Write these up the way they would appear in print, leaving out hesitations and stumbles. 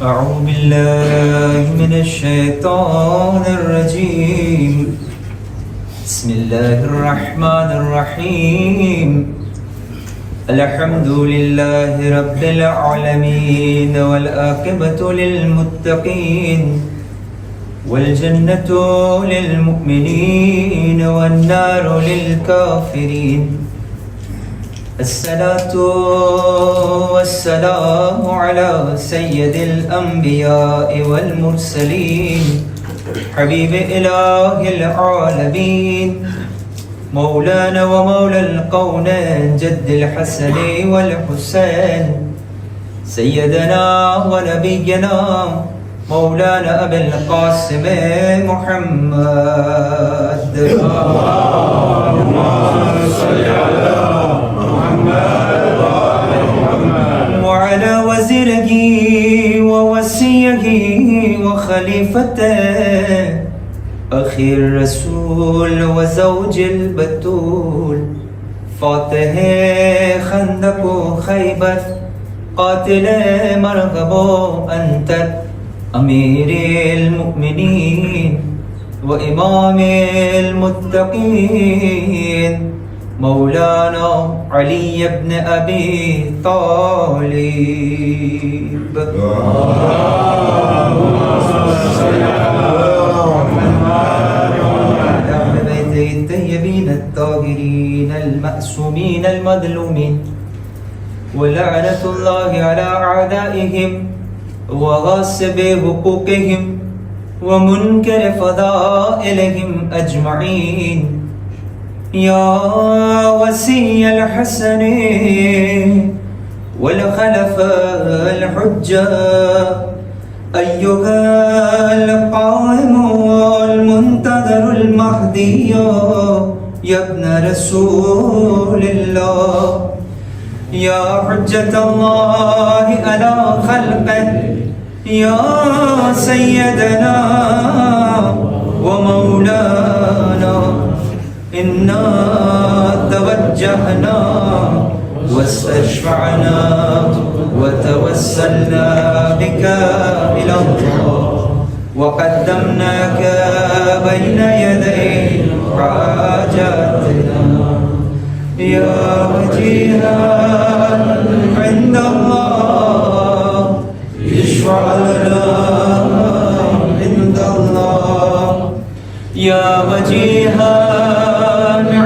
أعوذ بالله من الشيطان الرجيم. بسم الله الرحمن الرحيم. الحمد لله رب العالمين والعاقبة للمتقين والجنة للمؤمنين والنار للكافرين. الصلاة والسلام على سيد الأنبياء والمرسلين حبيب إله العالمين مولانا ومولى القونين جد الحسن والحسين سيدنا ونبينا مولانا أبي القاسم محمد. اللهم صل على محمد وعلى وزيره ووصيه وخليفته أخي الرسول وزوج البتول فاتح خندق خيبر قاتل مرغب أنت أمير المؤمنين وإمام المتقين مولانا علي بن أبي طالب. اللهم صل على بيته الطيبين الطاهرين المأسومين المظلومين ولعنة الله على أعدائهم وغاصب حقوقهم ومنكر فضائلهم أجمعين. يا وسي الحسن والخلفاء الحجة أيها القائم المنتظر المهدي يا ابن رسول الله يا حجة الله على خلقه يا سيدنا ومولانا إنا توجهنا واستشفعنا وتوسلنا بك إلى الله وقدمناك بين يدي حاجاتنا يا وجيها عند الله اشفع لنا عند الله يا وجيها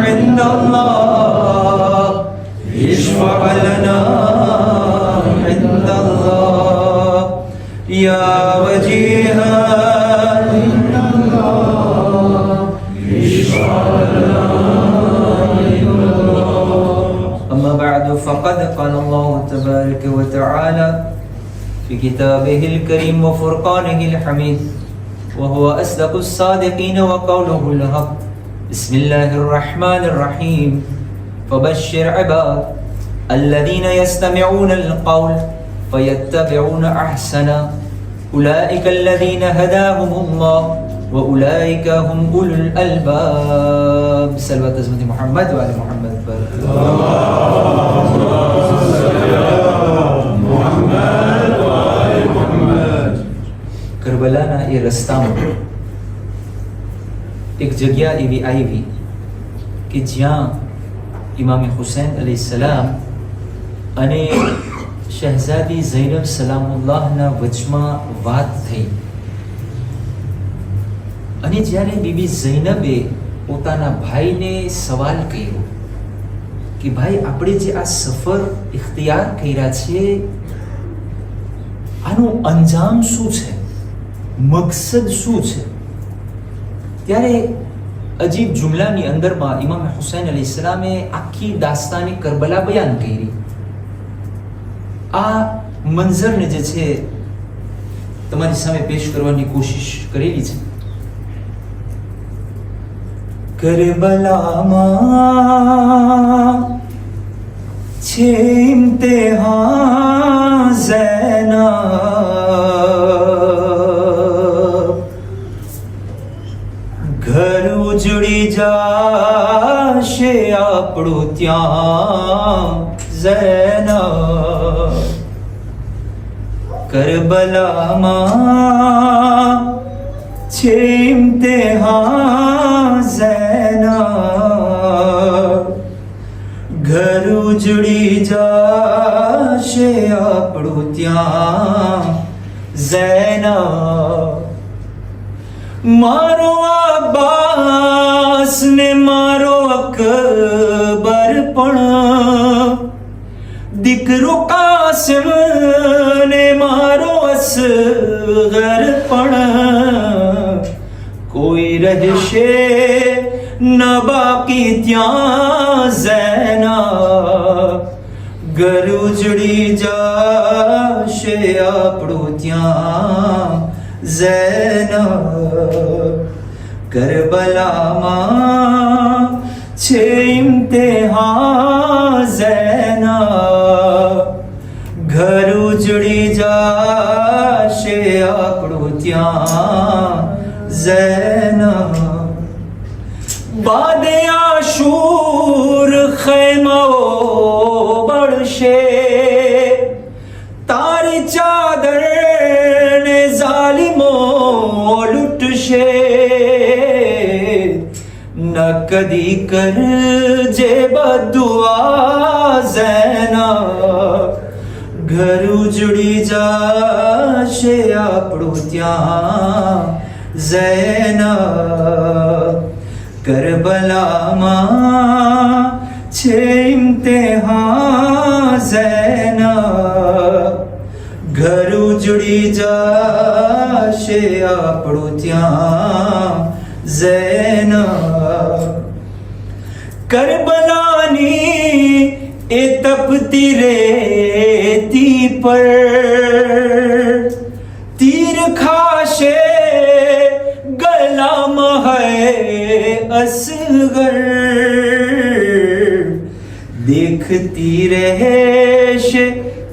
عند الله اشفع لنا عند الله يا وجيها عند الله اشفع لنا عند الله. أما بعد فقد قال الله تبارك وتعالى في كتابه الكريم وفرقانه الحميد وهو أصدق الصادقين وقوله الحق. بسم الله الرحمن الرحيم. فبشر عباد الذين يستمعون القول فيتبعون أحسنه أولئك الذين هداهم الله وأولئك هم أولو الألباب. صلوات حضرت محمد وعلى محمد. કરબલાના એ રસ્તામાં એક જગ્યા એવી આવી કે જ્યાં ઇમામે હુસૈન અલૈહિસ્સલામ અને શહેઝાદી ઝૈનબ સલામુલ્લાહના વચમાં વાત થઈ અને જ્યારે બીબી ઝૈનબે પોતાના ભાઈને સવાલ કર્યો કે ભાઈ આપણે જે આ સફર ઇખ્તિયાર કર્યા છે આનું અંજામ શું છે, મકસદ શું છે? ત્યારે અજીબ જુમલાની અંદરમાં ઇમામ હુસૈન અલૈહિસ્સલામે આખી દાસ્તાને કરબલા બયાન કરી. આ મંઝરને જે છે તમારી સામે પેશ કરવાની કોશિશ કરેલી છે. કરબલામાં છે ઇમ્તિહાન ઝૈનબ ઘર ઉજળી જાશે આપણું ત્યાં ઝૈનબ. કરબલા કરબલામાં છે ઇમ્તિહાન ઝૈનબ, ઘર ઉજળી જાશે આપણું ત્યાં ઝૈનબ. મારો અબ્બાસ ને મારો અકબર પણ, દીકરો કાસિમ ને મારો અસગર પણ, કોઈ રહેશે ન બાકી ત્યાં ઝૈનબ, ઘર ઉજળી જાશે આપણું ત્યાં ઝૈનબ. કરબલામાં છે ઇમ્તિહાન ઝૈનબ, ઘર ઉજળી જાશે આપણું ત્યાં ઝૈનબ. બાદે આશૂર ખૈમાઓ બળશે, તારી ચાદર ને ઝાલિમો લૂટશે. ન કદી કરજે બદુઆ ઝૈનબ, ઘર ઉજળી જાશે આપણું ત્યાં ઝૈનબ. કરબલામાં છે ઇમ્તિહાન ઝૈનબ, ઘર ઉજળી જાશે આપણું ત્યાં ઝૈનબ. કરબલાની એ તપતી રેતી પર તીર ખાશે ગલામાં હૈ અસગર, દેખતી રહેશે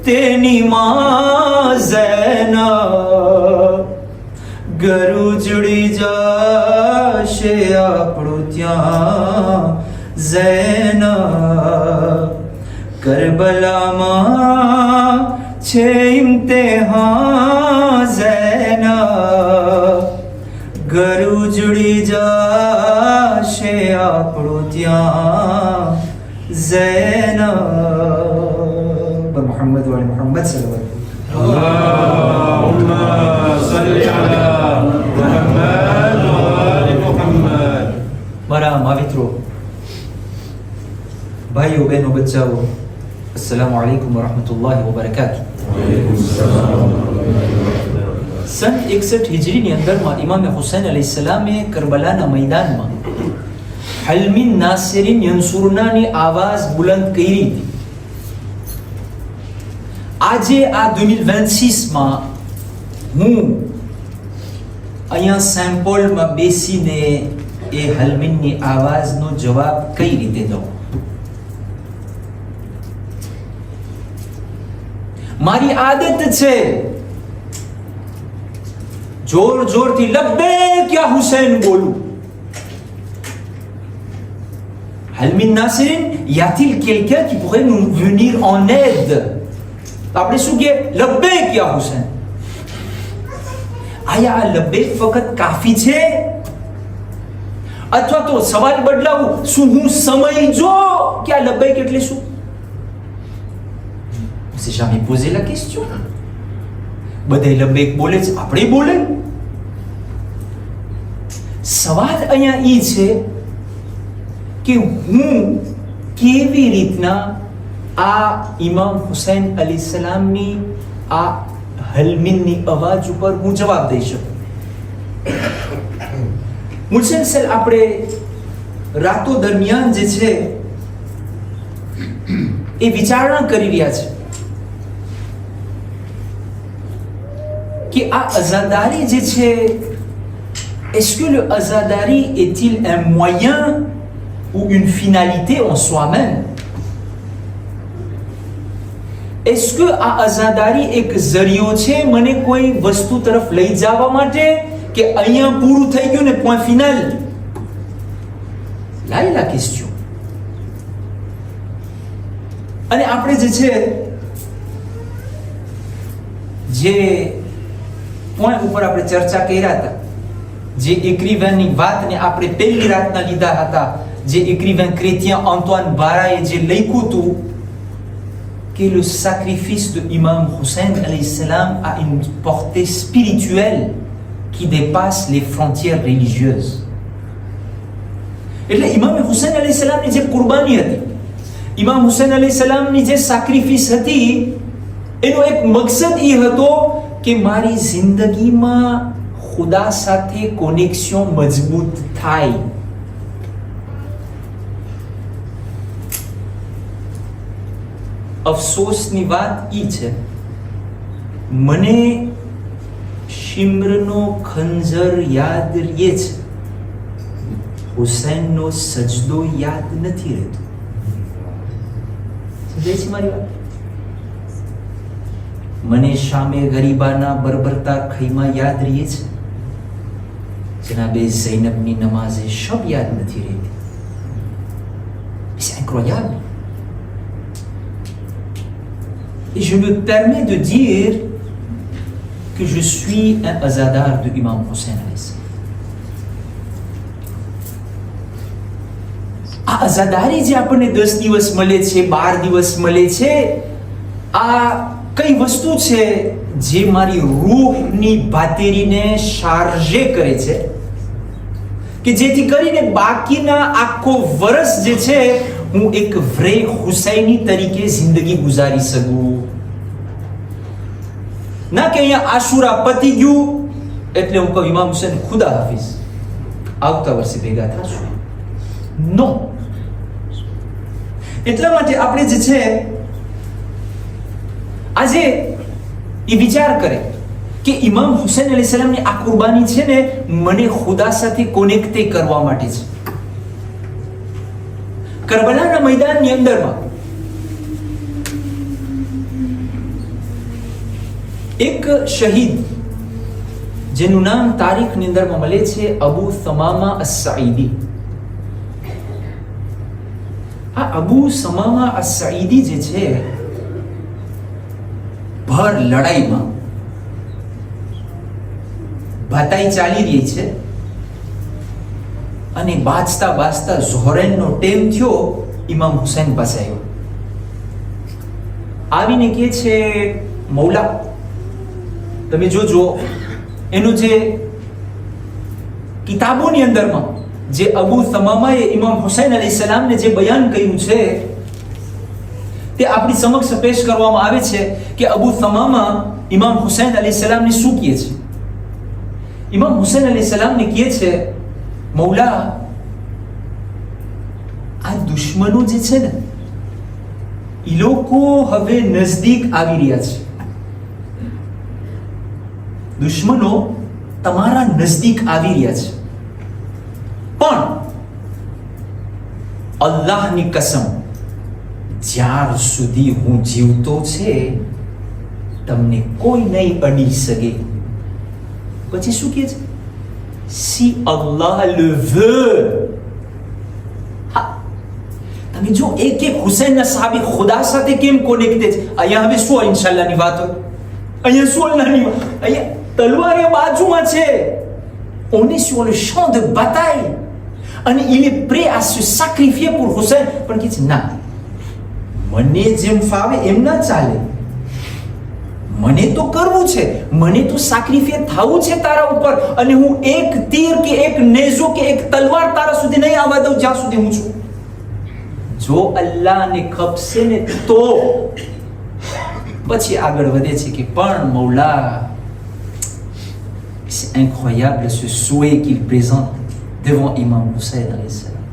તેની માં ઝૈનબ, ઘર ઉજળી જાશે આપણું ત્યાં ઝૈનબ. કરબલામાં છે ઇમ્તિહાન ઝૈનબ, ઘર ઉજળી જાશે આપણું ત્યાં ઝૈનબ. મોહમ્મદ વાલે મોહમ્મદ સલ્લલ્લાહુ اللهم صل على محمد وآل محمد. મારા માવિત્રો, ભાઈઓ બહેનો બચ્ચાઓ, અસ્સલામુ અલૈકુમ વરહમતુલ્લાહિ વબરકાતુહ. સન 61 હિજરીની અંદરમાં ઇમામ હુસૈન અલૈહિસ્સલામે કરબલાના મેદાનમાં હલમિન નાસિરિન યંસુરનાની આવાજ બુલંદ કરી હતી. આજે આ 2026 માં હું અહીંયા સેમ્પલમાં બેસીને એ હલમિનની આવાજનો જવાબ કઈ રીતે દઉં? મારી આદત છે જોર જોરથી લબ્બૈક યા હુસૈન બોલું. Halmin Nasirin, y a-t-il quelqu'un qui pourrait nous venir en aide? આપણે શું કે લબ્બૈક યા હુસૈન. આયા આ લબ્બૈક ફક્ત કાફી છે અથવા તો સવાલ બદલાવું, શું હું સમજો કે આ લબ્બૈક એટલે શું? On s'est jamais posé la question. બધાય લબ્બૈક બોલે છે, આપણે બોલે. સવાલ અહીંયા ઈ છે કે હું કેવી રીતના આ ઇમામ હુસૈન અલીસલામની આ હલમિનની અવાજ ઉપર હું જવાબ દઈ શકું. મુસલસલ આપણે રાતો દરમિયાન જે છે એ વિચારણા કરી રહ્યા છે કે આ અઝાદારી જે છે, est-ce que le azadari est-il un moyen ou une finalité en soi-même? Est-ce que આ અઝાદારી એક જરિયો છે મને કોઈ વસ્તુ તરફ લઈ જવા માટે, કે અહીંયા પૂરું થઈ ગયું ને point final? Là est la question. અને આપણે જે છે જે પોઈન્ટ ઉપર આપણે ચર્ચા કર્યા હતા. જે એક્રિવેનની વાતને આપણે પહેલી રાતના લીધા હતા, જે écrivain chrétien Antoine Baraye જે લખ્યું હતું que le sacrifice de Imam Hussein alayhi salam a une portée spirituelle qui dépasse les frontières religieuses. એટલે ઇમામ હુસૈન અલૈહિ સલામની જે કુરબાની હતી, ઇમામ હુસૈન અલૈહિ સલામની જે સેક્રિફિસ હતી, એનો એક મકસદ એ હતો કે મારી જિંદગીમાં ખુદા સાથે કોનેક્શન મજબૂત થાય. અફસોસની વાત ઈ છે, મને શિમ્રનો ખંજર યાદ રહે છે, હુસૈનનો સજદો યાદ નથી રહેતો. સમજાય છે મારી વાત? મને શામે ગરીબાના બરબરતા ખૈમા યાદ રહે છે, જનાબે ઝૈનબની નમાઝે શબ યાદ નથી રહેતી. C'est incroyable. Et je me permets de dire que je suis un azadar de Imam Hussein alayhi salam. આ અઝાદારી જે આપણને 10 દિવસ મળે છે, 12 દિવસ મળે છે, આ કઈ વસ્તુ છે જે મારી રૂહની બાતેરીને ચાર્જે કરે છે, કે જેથી કરીને બાકીના આખો વર્ષ જે છે હું એક વ્રે હુસૈની તરીકે જિંદગી ગુજારી શકું. ના કે અહીંયા આશુરા પતી ગયું એટલે હું કહું ઇમામ હુસૈન ખુદા હાફિઝ, આવતા વર્ષે ભેગા થશું. નો. એટલા માટે આપણે જે છે આજે એ વિચાર કરે કે ઇમામ હુસૈન અલૈહિ સલામની આ કુરબાની છે ને મને ખુદા સાથે કોનેક્ટ કરવા માટે છે. કરબલાના મેદાનની અંદરમાં એક શહીદ જેનું નામ તારીખની અંદરમાં મળે છે અબુ સમામા અસ-સઈદી. આ અબુ સમામા અસ-સઈદી જે છે ભર લડાઈમાં ભાતાઈ ચાલી રહી છે અને બાજતા બાજતા ઝોરેનનો ટેમ થયો, ઇમામ હુસૈન પાસે આવ્યો. આવીને કહે છે મૌલા તમે જોજો એનું જે કિતાબોની અંદરમાં જે અબુ સમામાએ ઇમામ હુસૈન અલૈહિ સલામને જે બયાન કર્યું છે તે આપણી સમક્ષ પેશ કરવામાં આવે છે કે અબુ સમામા ઇમામ હુસૈન અલૈહિ સલામને શું કહે છે. ઇમામ હુસૈન અલૈહિ સલામને કહે છે મૌલા આ દુશ્મનો જે છે ને એ લોકો હવે નજદીક આવી રહ્યા છે. દુશ્મનો તમારા નજદીક આવી રહ્યા છે, પણ અલ્લાહની કસમ જ્યાર સુધી હું જીવતો છે તમને કોઈ નહીં અડી શકે. પછી શું કહે છે? Si Allah le veut. તમે જો એક હુસૈનના સાહાબી ખુદા સાથે કેમ કોનેક્ટેડ છે. અહીંયા હવે શું ઇન્શાલ્લાહની વાત હોય, અહીંયા શું અલ્લાહની વાત, અહીંયા તલવાર એ બાજુમાં છે. On est sur le champ de bataille અને il est prêt à se sacrifier pour Hussein. પણ કે છે ના, મને જેમ ફાવે એમ ના ચાલે, મને તો કરવું છે, મને તો સેક્રિફાઈસ થવું છે તારા ઉપર, અને હું એક તીર કે એક નેઝો કે એક તલવાર તારા સુધી નહીં આવવા દઉં જ્યાં સુધી હું છું. જો અલ્લાહને ખપશે ને તો પછી આગળ વધે છે કે પણ મૌલા c'est incroyable ce souhait qu'il présente devant Imam Hussein alayhi salam.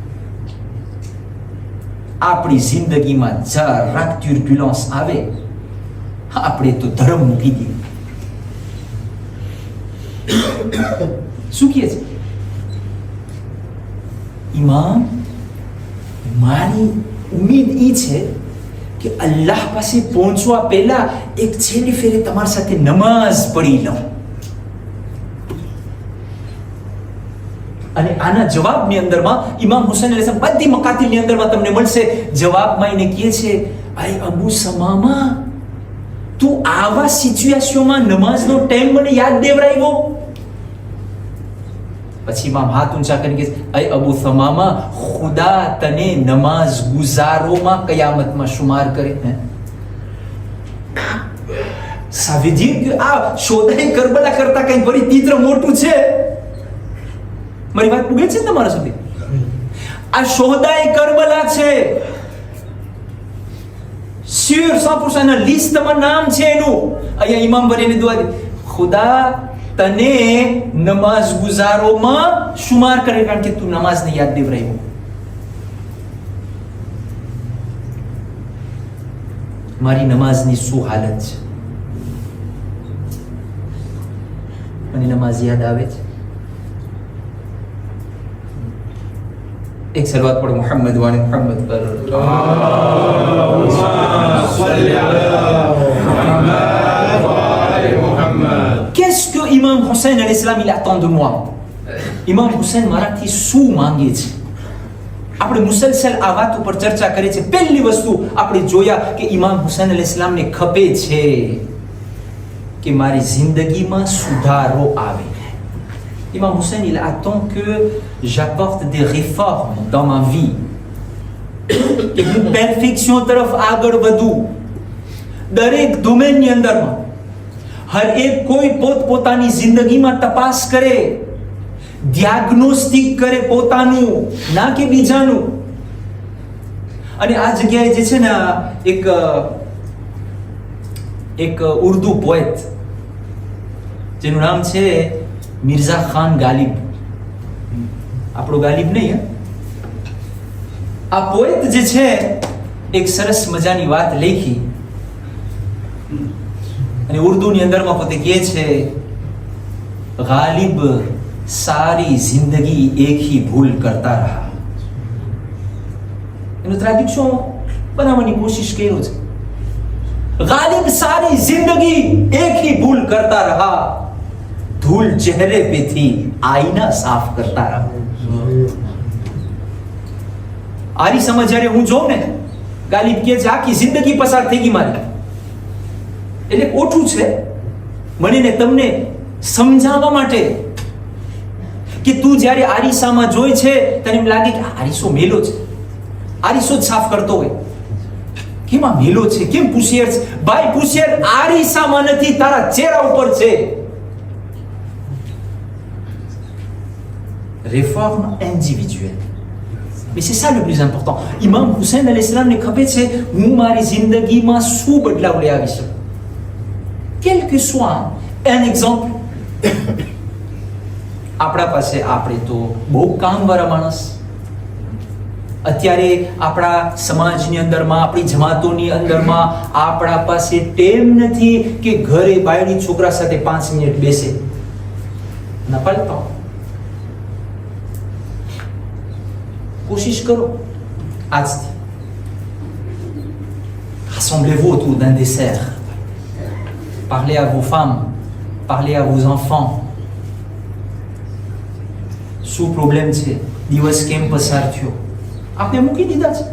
આપણી જિંદગીમાં જરાક turbulence આવે આપણે તો ધર્મ મૂકી દઈએ. શું કહે છે ઇમામ? મારી ઉમ્મીદ એ છે કે અલ્લાહ પાસે પહોંચવા પહેલા એક છેલ્લી ફેરે તમારી સાથે નમાઝ પડી લઉં. અને આના જવાબની અંદરમાં ઇમામ હુસૈન અલૈહિસ સલામ બધી મકાતિલની અંદરમાં તમને મળશે. જવાબમાં એને કહે છે આય અબુ સમામા તું આવા સિચ્યુએશનમાં નમાઝનો ટાઈમ મને યાદ દેવરાવ્યો. પછી ઇમામ હાથ ઊંચા કરીને કહે, અય અબુ થમામા, ખુદા તને નમાઝ ગુજારોમાં કયામતમાં શુમાર કરે. Ça veut dire que શોધાએ Karbala કરતા કંઈક વળી તીવ્ર મોટું છે. મારી વાત પૂગે છે ને તમારા સુધી? આ શોધાએ કરબલા છે. શ્યોર 100% ના લિસ્ટમાં નામ છે એનું. અહીંયા ઇમામ બનીને દુઆ દે, ખુદા તને નમાઝ ગુજારોમાં શુમાર કરે, કારણ કે તું નમાઝને યાદ દેવરાયો. મારી નમાઝની શું હાલત છે? મને નમાઝ યાદ આવે છે. एक सलवात पढ़ो मोहम्मद वाले मोहम्मद पर. Qu'est-ce que Imam Hussein alayhi salam il attend de moi? Imam Hussein મારાથી શું માંગે છે? આપણે મુસલસલ આ વાત ઉપર ચર્ચા કરી છે. પહેલી વસ્તુ આપણે જોયા કે ઇમામ હુસૈન અલૈહિસ સલામને ખપે છે કે મારી જિંદગીમાં સુધારો આવે. Imam Hussein, il attend que j'apporte des réformes dans ma vie. કે હું perfection તરફ આગળ વધું. દરેક ડોમેનની અંદરમાં હર એક કોઈ પોતપોતાની જિંદગીમાં તપાસ કરે, ડિયાગ્નોસ્ટિક કરે પોતાનું, ના કે બીજાનું. અને આ જગ્યાએ જે છે ને એક ઉર્દુ પોએટ જેનું નામ છે મિર્ઝા ખાન ગાલિબ. આપણો ગાલિબ નહીં. આ પોએટ જે છે એક સરસ મજાની વાત લખી અને ઉર્દુની અંદરમાં પોતે કહે છે, ગાલિબ સારી જિંદગી એક ही ભૂલ કરતા રહા. એનું ટ્રેડિક્શન બનાવવાની કોશિશ કર્યો છે. ગાલિબ સારી જિંદગી એક ही ભૂલ કરતા રહા, ધૂલ ચહેરે पे थी આઈના સાફ કરતા રહા. આરી સમજ જ્યારે હું જોઉં ને, ગાલિબ કે છે આખી જિંદગી પસાર થઈ ગઈ મારી. એટલે ઓછું છે મને ને તમને સમજાવવા માટે કે તું જ્યારે આરીસામાં જોઈ છે તને એમ લાગે કે આરીસો મેલો છે, આરીસો જ સાફ કરતો હોય. કેમ આ મેલો છે, કેમ પુશિયર છે? ભાઈ પુશિયર આરીસામાં નથી, તારા ચહેરા ઉપર છે. Réforme individuelle. Mais c'est ça le plus important. Imam Hussein alayhi salam ne ખબર છે હું મારી જિંદગીમાં શું બદલાવ લઈ આવી શકું. Quel que soit un exemple. આપણા પાસે આપણે તો બહુ કામવાળા માણસ. અત્યારે આપણા સમાજની અંદરમાં, આપણી જમાતોની અંદરમાં આપણા પાસે ટેમ નથી કે ઘરે બાયડી છોકરા સાથે 5 મિનિટ બેસે. ના પાડતો. કોશિશ કરો આજથી. Rassemblez-vous autour d'un dessert. Parlez à vos femmes, parlez à vos enfants. શું પ્રોબ્લેમ છે, દિવસ કેમ પસાર થયો, આપણે મૂકી દીધા છે.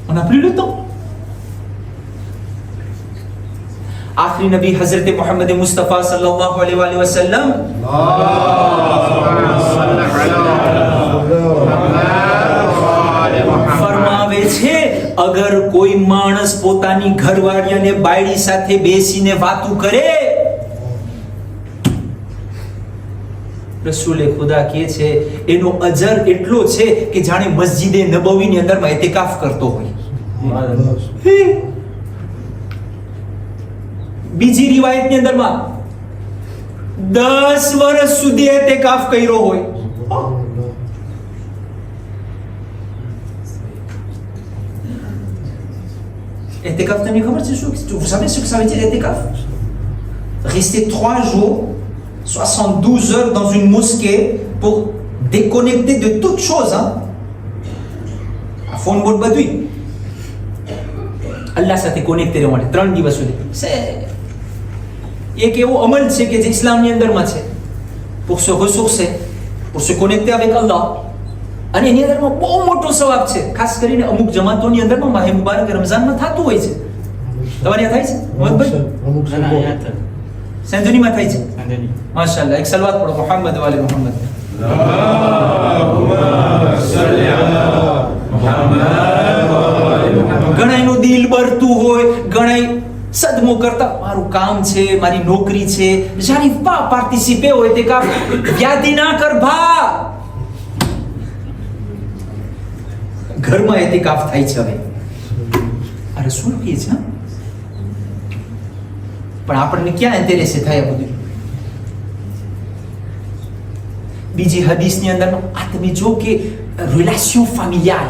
On n'a plus le temps. आखिरी नबी हजरत मोहम्मद मुस्तफ़ा सल्लल्लाहु अलैहि वसल्लम ફરમાવે છે, અગર કોઈ માણસ પોતાની ઘરવાળી અને બાયડી સાથે બેસીને વાતો કરે, રસૂલે ખુદા કહે છે એનો અજર એટલો છે કે જાણે મસ્જિદે નબવીની અંદરમાં ઇતિકાફ કરતો હોય. બીજી રિવાયતની અંદરમાં 10 વર્ષ સુધી ઇતિકાફ કર્યો હોય. ઇતિકાફ તમને ખબર છે શું? Vous savez ce que ça veut dire ઇતિકાફ? Rester 3 jours 72 heures dans une mosquée pour déconnecter de toute chose. À fond de badui. Allah સાથે connecté રહેવા માટે 3 દિવસ સુધી. C'est એક એવો અમલ છે કે જે ઇસ્લામની અંદરમાં છે pour se ressourcer, pour se connecter avec Allah. અને એની અંદરમાં બહુ મોટો સવાબ છે. ખાસ કરીને અમુક જમાતોની અંદરમાં માહે મુબારક રમઝાનમાં થતું હોય છે. તમારે થાય છે મોહમ્મદભાઈ? અમુક ના, ના, શબ્દો યાદ છે. સેન્ચુરીમાં થાય છે? સાંજની. માશાઅલ્લાહ. એક સલવાત પડો મોહમ્મદ વાલે મોહમ્મદ. اللهم صل على محمد وآل محمد. ઘણાયનું દિલ બરતું હોય, ઘણાય સદમો કરતા મારું કામ છે, મારી નોકરી છે, j'arrive pas à participer au એતિકાફ. યાદી ના કર ભા. ઘરમાં એતિકાફ થાય છે હવે. આ રસૂલ કહે છે, હા? પણ આપણને ક્યાં ઇન્ટરેસ્ટ થાય આ બધું? બીજી હદીસની અંદર આ તમે જો કે રિલેશન ફેમિલિયલ,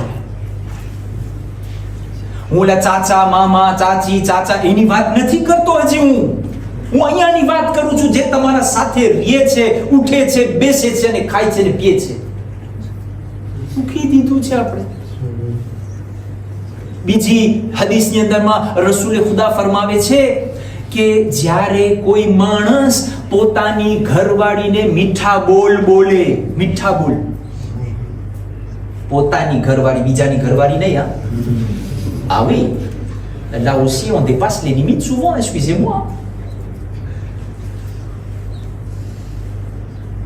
હું ઓલા ચાચા મામા ચાચી ચાચા એની વાત નથી કરતો. હજી હું અહીંયાની વાત કરું છું, જે તમારા સાથે રહે છે, ઉઠે છે, બેસે છે અને ખાય છે અને પીએ છે. મૂકી દીધું છે આપણે. બીજી હદીસની અંદરમાં રસૂલે ખુદા ફરમાવે છે કે જ્યારે કોઈ માણસ પોતાની ઘરવાળીને મીઠા બોલ બોલે, મીઠા બોલ, પોતાની ઘરવાળી, બીજાની ઘરવાળી નહીં, હા? Ah oui, là aussi on dépasse les limites souvent, excusez-moi.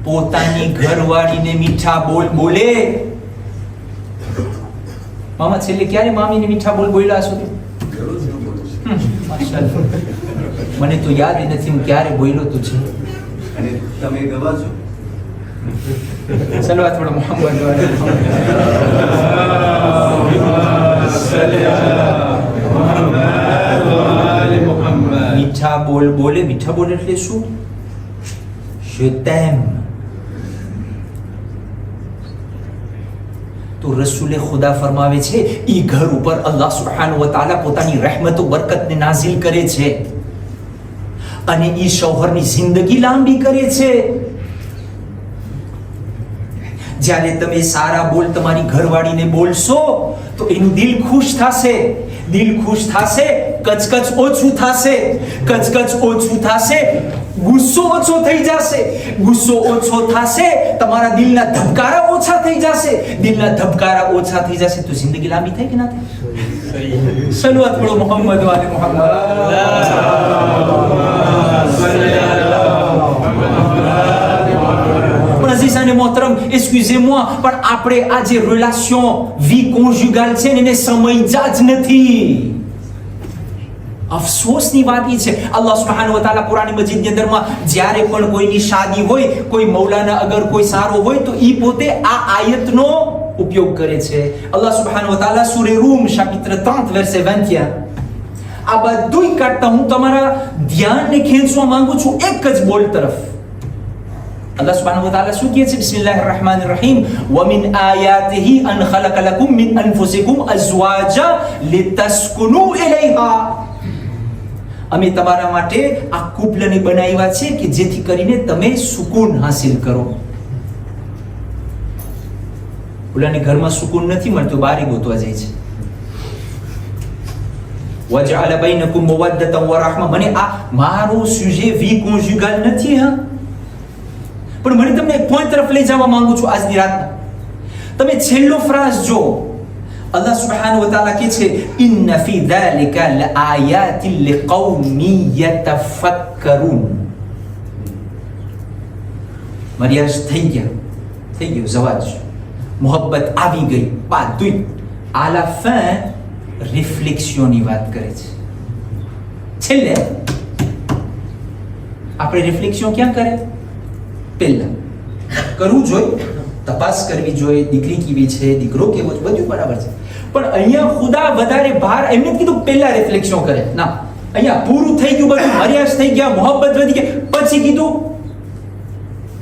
પોતાની ઘરવાળીને મીઠા બોલ બોલે. મામા છેલ્લે ક્યારે મામીને મીઠા બોલ બોલ્યા છો? માશાઅલ્લાહ. મને તો યાદ નથી હું ક્યારે બોલ્યો તો છે. અને તમે ગવા છો? સલવાત પડો મોહમ્મદ વાલે મોહમ્મદ. اللهم صل على محمد وآل محمد. મીઠા બોલ બોલે. મીઠા બોલ એટલે શું? je t'aime. તો રસૂલે ખુદા ફરમાવે છે ઈ ઘર ઉપર અલ્લાહ સુબ્હાનહુ વ તઆલા પોતાની રહેમત વ બરકતને નાઝિલ કરે છે અને ઈ શૌહરની જિંદગી લાંબી કરે છે. જ્યારે તમે સારા બોલ તમારી ઘરવાળીને બોલશો તો એનું દિલ ખુશ થશે. દિલ ખુશ થશે, કચકચ ઓછું થશે, કચકચ ઓછું થશે, ગુસ્સો ઓછો થઈ જશે, ગુસ્સો ઓછો થશે, તમારા દિલના ધબકારા ઓછા થઈ જશે, દિલના ધબકારા ઓછા થઈ જશે તો જિંદગી લાંબી થઈ કે ના થાય? સલવાત પડો મોહમ્મદ વાલે મોહમ્મદ. પણ અઝીઝ અને મોહતરમ, એક્સક્યુઝez-moi, પણ આપણે આ જે રિલેશન વી કોન્જુગલ છે ને એને સમજ્યા જ નથી. અફસોસની વાત એ છે, અલ્લાહ સુબ્હાનહુ વ તઆલા કુરાન મજીદની અંદરમાં જ્યારે પણ કોઈની શાદી હોય, કોઈ મૌલાના અગર કોઈ સારો હોય તો ઈ પોતે આ આયતનો ઉપયોગ કરે છે. અલ્લાહ સુબ્હાનહુ વ તઆલા સૂરે રૂમ chapitre 30 verset 21. આ બધુંય કાઢતા હું તમારા ધ્યાનને ખેંચવા માંગુ છું એક જ બોલ તરફ. Allah subhanahu wa ta'ala શું કહે છે? બિસ્મિલ્લાહિર rahmanir rahim. wa min ayatihi an khalaqa lakum min anfusikum azwaja litaskunu ilayha. અમે તમારા માટે આ કુપલને બનાવ્યા છે કે જેથી કરીને તમે સુકૂન હાસિલ કરો. ઓલાને ઘરમાં સુકૂન નથી મળતું, બારી ગોતવા જાય છે. વજઅલ બૈનકુમ મવદ્દતન વ રહમા. મને આ મારો સુજે વી કોન્જુગલ નથી, હા, પણ મને તમને એક પોઈન્ટ તરફ લઈ જવા માંગુ છું આજની રાતના. તમે છેલ્લો ફ્રાઝ જો, અલ્લાહ સુબ્હાનહુ વ તઆલા કહે છે ઇન્ન ફી ઝાલિકા લઆયાતિન લિકૌમિન યતફક્કરુન. મરિયાજ થઈ ગયો જવાજ, મોહબ્બત આવી ગઈ, બધું à la fin રિફ્લેક્શનની વાત કરે છે. છેલ્લે આપણે રિફ્લેક્શન ક્યાં કરે? પહેલા કરવું જોઈએ, તપાસ કરવી જોઈએ, દીકરી કેવી છે, દીકરો કેવો છે, બધું બરાબર છે. પણ અહીંયા ખુદા વધારે ભાર એમને કીધું પહેલા રિફ્લેક્શન કરે ના. અહીંયા પૂરું થઈ ગયું બધું, મર્યાદ થઈ ગયા, મોહબ્બત વધી ગઈ, પછી કીધું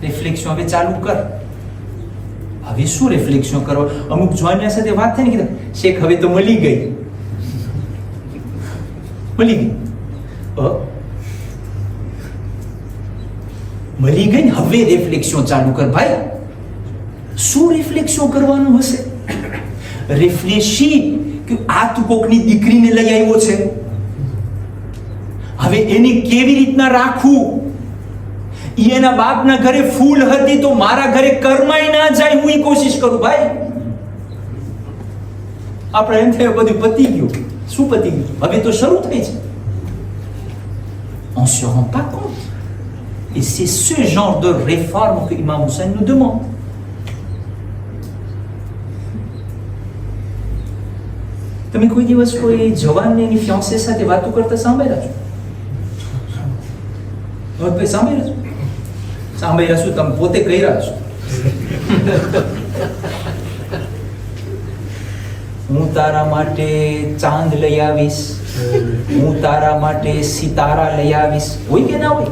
રિફ્લેક્શન હવે ચાલુ કર. હવે શું રિફ્લેક્શન કરો? અમુક જોઈનના સાથે વાત થઈ ને, કીધું શેખ હવે તો મળી ગઈ. મળી ગઈ ને હવે રિફ્લેક્શન ચાલુ કર. ભાઈ શું રિફ્લેક્શન કરવાનું હશે? રિફ્લેશી કે આ તું કોકની દીકરીને લઈ આવ્યો છે, હવે એને કેવી રીતના રાખવું? એના બાપના ઘરે ફૂલ હતી તો મારા ઘરે કરમાઈ ના જાય, હું એ કોશિશ કરું. ભાઈ આપણે એમ થયું બધું પતી ગયું. શું પતી ગયું? હવે તો શરૂ થઈ છે. On ne se rend pas compte. Et c'est ce genre de réforme que Imam Hussein nous demande. તમે કોઈ દિવસ કોઈ જવાનને એની ફિયાન્સે સાથે વાતો કરતા સાંભળ્યા છો? સાંભળ્યા છો? સાંભળ્યા શું? તમે પોતે કર્યા છો? હું તારા માટે ચાંદ લઈ આવીશ, હું તારા માટે સિતારા લઈ આવીશ. હોય કે ના હોય?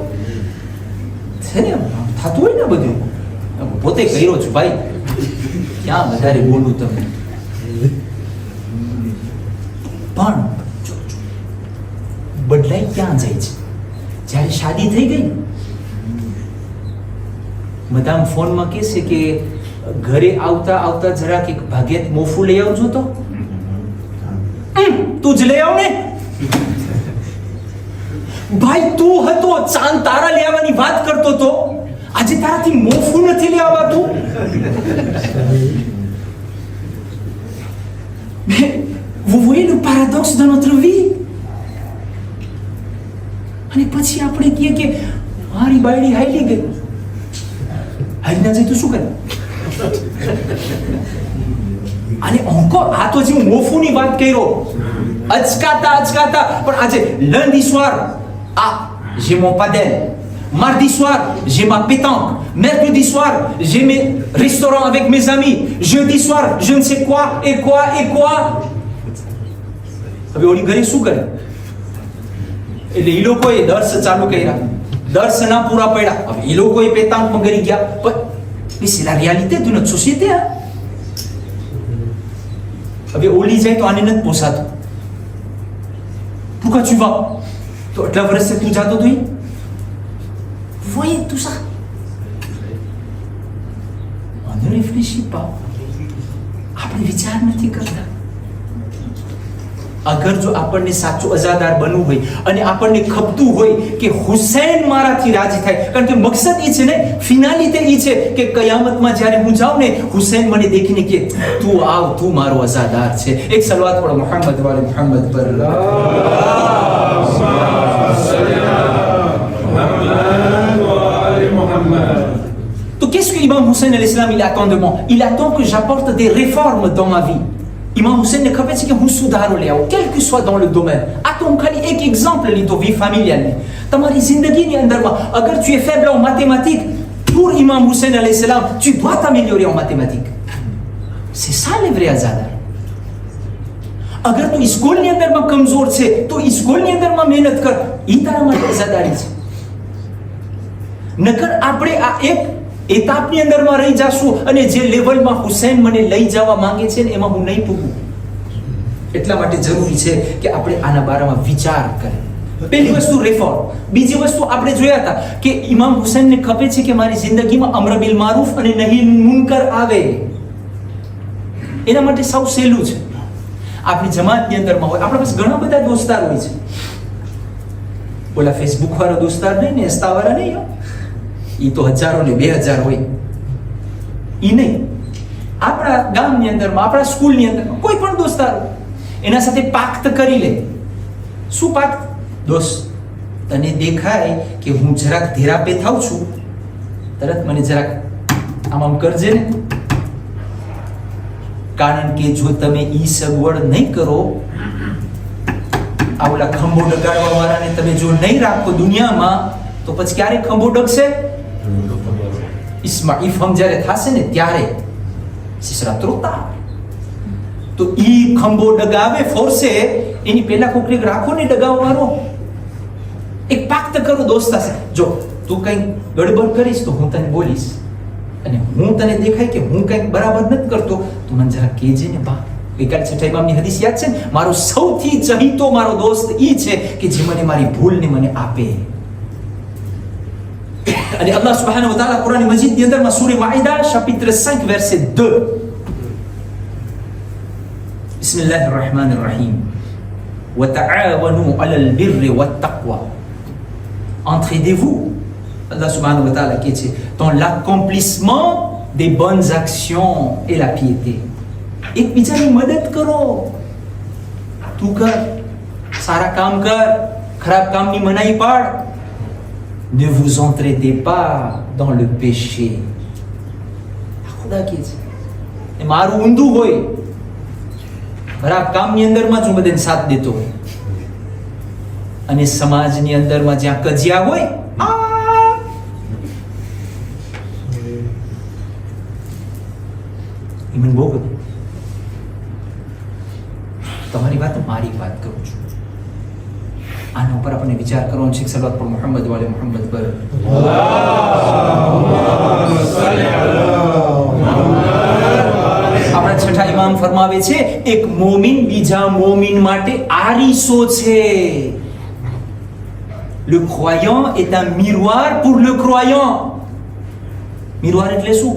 છે ને, થતું હોય ને બધું. પોતે કર્યો છું ભાઈ, ક્યાં વધારે બોલું તમને. પણ બદલાઈ ક્યાં જાય છે? જ્યારે શાદી થઈ ગઈ, મદામ ફોનમાં કહેશે કે ઘરે આવતા આવતા જરાક એક ભાગ્યે મોફું લઈ આવજો તો. તું જ લઈ આવ ને ભાઈ. તું હતો ચાંદ તારા લઈ આવવાની વાત કરતો તો, આજે તારાથી મોફું નથી લઈ આવવાતું. Vous voyez le paradoxe de notre vie? અને પછી આપણે કહીએ કે મારી બાયડી હાઈલી ગઈ. હાઈ ના જાય તો શું કરે? અને encore આ તો જે મોફુની વાત કર્યો, અચકાતા પણ આજે lundi soir ah j'ai mon padel, mardi soir j'ai ma pétanque, mercredi soir j'ai mes restaurants avec mes amis, jeudi soir je ne sais quoi et quoi. હવે ઓલી ઘરે શું કરે? એટલે એ લોકોએ દર્શ ચાલુ કર્યા, દર્શ ના પૂરા પડ્યા, હવે એ લોકોએ પેતાંકમાં ગરી ગયા. Mais c'est la réalité de notre société. હવે ઓલી જાય તો આને નથી પોસાતું. Pourquoi tu vas? તો આટલા વર્ષથી તું જાતો તો. Vous voyez tout ça? On ne réfléchit pas. આપણે વિચાર નથી કરતા. અગર જો આપણને સાચું અઝાદાર બનવું હોય અને આપણને ખપતું હોય કે હુસૈન મારાથી રાજી થાય, કારણ કે મકસદ એ છે ને, ફિનાલિટી એ છે કે કયામતમાં જ્યારે હું જાઉં ને, હુસૈન મને દેખીને કે તું આવ, તું મારો અઝાદાર છે. એક સલવાત પઢો મોહમ્મદ વાલે મોહમ્મદ પર. તો qu'est-ce que Imam Hussein alayhi salam il attend de moi? Il attend que j'apporte des réformes dans ma vie. Imam Hussein ne ખબર છે કે હું સુધારો લઈ આવું, quel que soit dans le domaine. આ તો હું ખાલી એક એક્ઝામ્પલ લીધો vie familiale. તમારી જિંદગીની અંદરમાં અગર tu es faible en mathématiques, pour Imam Hussein alayhi salam tu dois t'améliorer en mathématiques. C'est ça les vrais azadar. અગર તું સ્કૂલની અંદરમાં કમજોર છે તો સ્કૂલની અંદરમાં મહેનત કર, એ તારા માટે અઝાદારી છે. નકર આપણે આ એક એતાપની અંદરમાં રહી જાશું અને જે લેવલમાં હુસૈન મને લઈ જવા માંગે છે ને એમાં હું નહીં પૂગું. એટલા માટે જરૂરી છે કે આપણે આના બારામાં વિચાર કરીએ. પહેલી વસ્તુ રેફોર્મ. બીજી વસ્તુ આપણે જોયા હતા કે ઇમામ હુસૈનને ખપે છે કે મારી જિંદગીમાં અમ્ર બિલ મારૂફ અને નહી મુનકર આવે. એના માટે સૌ સહેલું છે. આપણી જમાતની અંદરમાં હોય, આપણા પાસે ઘણા બધા દોસ્તાર હોય છે. ઓલા ફેસબુક વાળો દોસ્તાર નહીં ને, ઇન્સ્ટા વાળા નહીં, એ તો હજારો ને 2000 હોય. એ નહીં, આપણા ગામની અંદરમાં, આપણા સ્કૂલની અંદરમાં કોઈ પણ દોસ્તાર એના સાથે પાક્ત કરી લે. શું પાક્ત? દોસ્ત, તને દેખાય કે હું જરાક ધીરાપે થાઉં છું, તરત મને જરાક આમ કરજે ને. કારણ કે જો તમે ઈ સગવડ નહીં કરો, આ ઓલા ખંભો ડગાડવા વાળાને તમે જો નહીં રાખો દુનિયામાં, તો પછી ક્યારે ખંભો ડગશે? ઇફમ જ્યારે થશે ને ત્યારે સિસરા ત્રોતા. તો ઈ ખંભો ડગાવે ફોરસે, એની પહેલા કોકને રાખો ને ડગાવવાનો. એક પાક્ત કરો દોસ્તા છે, જો તું કઈ ગડબડ કરીશ તો હું તને બોલીશ, અને હું તને દેખાય કે હું કઈક બરાબર નથી કરતો તો મને જરા કહેજે ને બા. ગઈકાલે છઠ્ઠા ઇમામની હદીસ યાદ છે ને, મારો સૌથી ચહીતો મારો દોસ્ત ઈ છે કે જે મને મારી ભૂલને મને આપે. અને અલ્લાહ સુબ્હાનહુ વ તઆલા કુરાન મજીદ ની અંદરમાં સૂરે માઇદા chapitre 5 verset 2, બિસ્મિલ્લાહિર રહેમાનિર Rahim, wa ta'awanu 'alal birri wat taqwa, entraidez-vous, Allah subhanahu wa ta'ala કહે છે, dans l'accomplissement des bonnes actions et la piété. એકબીજાની મદદ કરો. તું કર, સારા કામ કર, ખરાબ કામની મનાઈ પાડ. Ne vous entraidez pas dans le péché. ખુદા કહે છે એ મારું ઊંધું હોય, ખરાબ કામની અંદરમાં જ હું બધાને સાથ દેતો હોય, અને સમાજની અંદરમાં જ્યાં કજિયા હોય એ મને બહુ ગમે. તમારી વાત મારી વાત કરું છું. આના ઉપર આપણે વિચાર કરવાનો છે. સલવાત પર મોહમ્મદ વાલે મોહમ્મદ પર આપણા છઠ્ઠા ઇમામ ફરમાવે છે એક મોમિન બીજા મોમિન માટે આરીસો છે. Le croyant est un miroir pour le croyant. મિરવાર એટલે શું?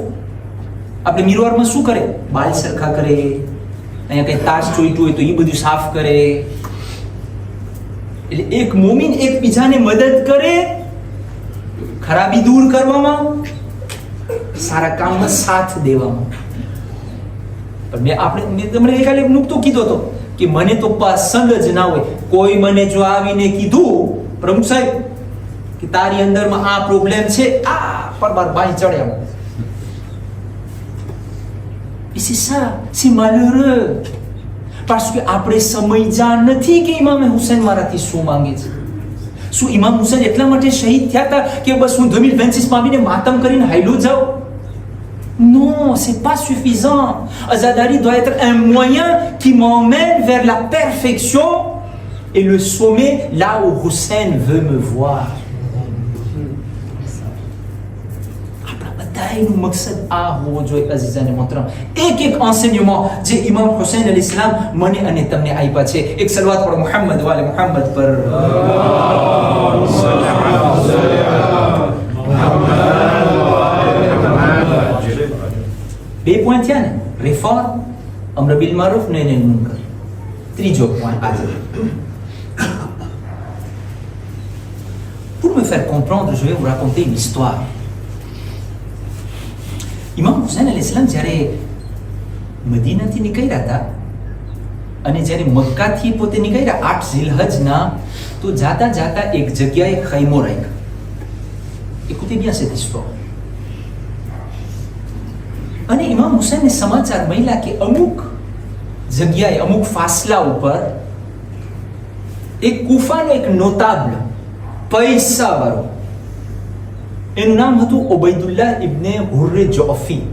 આપણે મિરવારમાં શું કરે? બાલ સરખા કરે, અહીંયા કઈ તાસ ચોઈટું હોય તો એ બધું સાફ કરે. એટલે એક મોમિન એકબીજાને મદદ કરે ખરાબી દૂર કરવામાં, સારા કામમાં સાથ દેવામાં. પણ મેં તમને ગઈકાલે એક નુકતો કીધો હતો કે મને તો પસંદ જ ના હોય કોઈ મને જો આવીને કીધું પ્રમુખ સાહેબ કે તારી અંદરમાં આ પ્રોબ્લેમ છે, આ પરબાર બાઈ ચડ્યા. Et c'est ça, c'est malheureux. Parce que આપણે સમજ્યા નથી કે ઇમામ હુસૈન મારાથી શું માંગે છે. શું ઇમામ હુસૈન એટલા માટે શહીદ થયા હતા કે બસ હું 2026 માં આવીને માતમ કરીને હાઈલો જાઉં? Non, c'est pas suffisant. Azadari doit être un moyen qui m'emmène vers la perfection et le sommet là où Hussein veut me voir. બધાયનું મકસદ આ હોવો જોઈએ અઝીઝાને મોહતરમ. એક એક enseignement જે ઇમામ હુસૈન અલૈહિસ્સલામ મને અને તમને આપ્યા છે. એક સલવાત પઢો મુહમ્મદ વાલે મુહમ્મદ પર. બે પોઈન્ટ થયા ને, રિફોર્મ, અમ્ર બિલ મારૂફ, નહી અનિલ મુનકર. ત્રીજો પોઈન્ટ આજે. Pour me faire comprendre, je vais vous raconter une histoire. ઇમામ હુસૈન અલૈહિસ્સલામ જ્યારે મદીનાથી નીકળ્યા હતા અને જ્યારે મક્કાથી પોતે નીકળ્યા 8 ઝિલહજના, તો જાતા જાતા એક જગ્યાએ ખૈમો રાખ્યો. Écoutez bien cette histoire. અને ઇમામ હુસૈનને સમાચાર મળ્યા કે અમુક જગ્યાએ અમુક ફાસલા ઉપર એક કુફાનો એક નોતાબલ પૈસાવાળો, એનું નામ હતું ઉબૈદુલ્લાહ ઇબ્ને હુર્રે જોફી.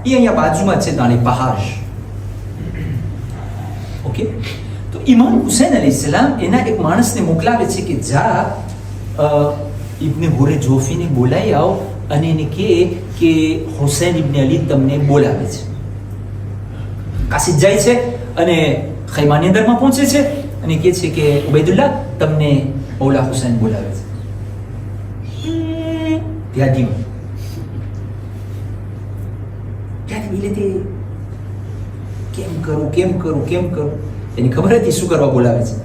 એ અહીંયા બાજુમાં છે દાણે પહાજ. ઓકે, તો ઇમામ હુસૈન અલૈહિસ્સલામ એના એક માણસને મોકલાવે છે કે જા ઇબ્ને હુર્રે જોફીને બોલાવી આવો અને એને કહે કે હુસૈન ઇબ્ને અલી તમને બોલાવે છે. કાશી જાય છે અને ખૈમાની અંદરમાં પહોંચે છે અને કહે છે કે ઉબૈદુલ્લાહ તમને મૌલા હુસૈન બોલાવે છે. ત્યાગી એટલે કેમ કરું એની ખબર હતી શું કરવા બોલાવે છે.